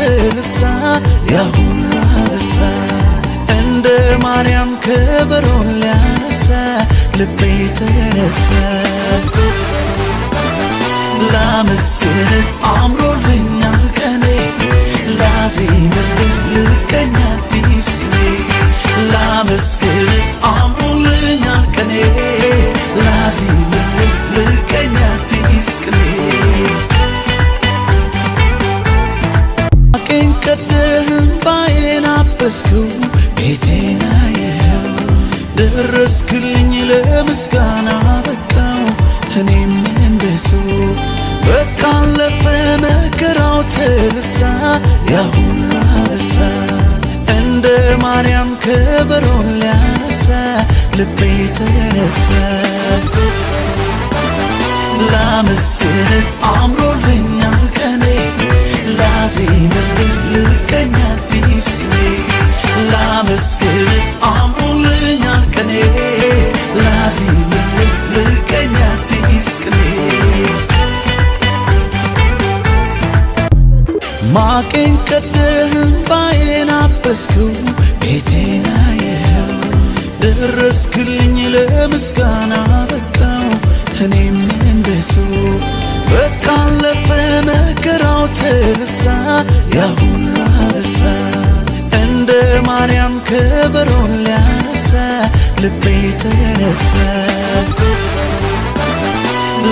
ተልሳ ያሁላ እሳ እንደ ማርያም ከበሮን ሊያነሳ ልቤ ተነሳ ላመስግን አምሮልኛል ቀኔ ላዜምልህ ልቀኛ አዲስ ላመስግን አምሮልኛል ቀኔ ላዜምልህ ልቀኛ አዲስ አቄን ቀደህን ባዬን አበስከው ቤቴን አየኸው ደረስክልኝ ለምስጋና በቃው እኔም እንደሱ በቃ አለፈ መከራው ተልሳ ያሁላ እሳ እንደ ማርያም ከበሮን ሊያነሳ ልቤ ተነሳ ላመስግን አምሮልኛል ቀኔ ላዜምልህ ልቀኛ አዲስ ላመስግን አምሮልኛል ቀኔ ላዜምልህ ልቀኛ አዲስ ማቄን ቀደህን ባዬን አበስከው ቤቴን አየኸው ደረስክልኝ ለምስጋና በቃው እኔም እንደሱ በቃ አለፈ መከራው ተልሳ ያሁላ እሳ እንደ ማርያም ከበሮን ሊያነሳ ልቤ ተነሳ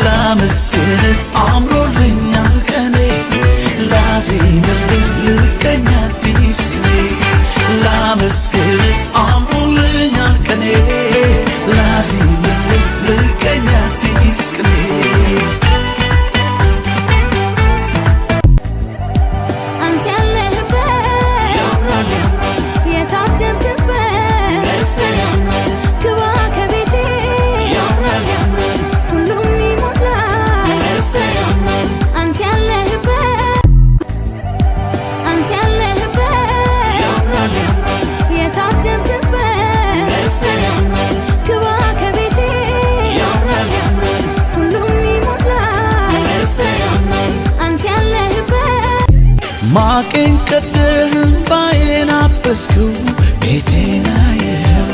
ላመስግን አምሮልኛል ቀኔ ላዜምልህ ልቀኛ አዲስ ላመስግን አምሮልኛል ቀኔ ላዜምልህ ልቀኛ አዲስ ማቄን ቀደህን ባዬን አበስከው ቤቴን አየኸው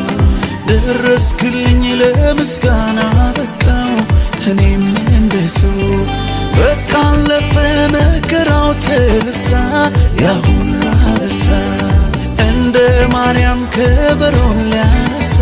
ደረስክልኝ ለምስጋና በቃው እኔም እንደሱ በቃ አለፈ መከራው ተልሳ ያሁላ እሳ እንደ ማርያም ከበሮን ሊያነሳ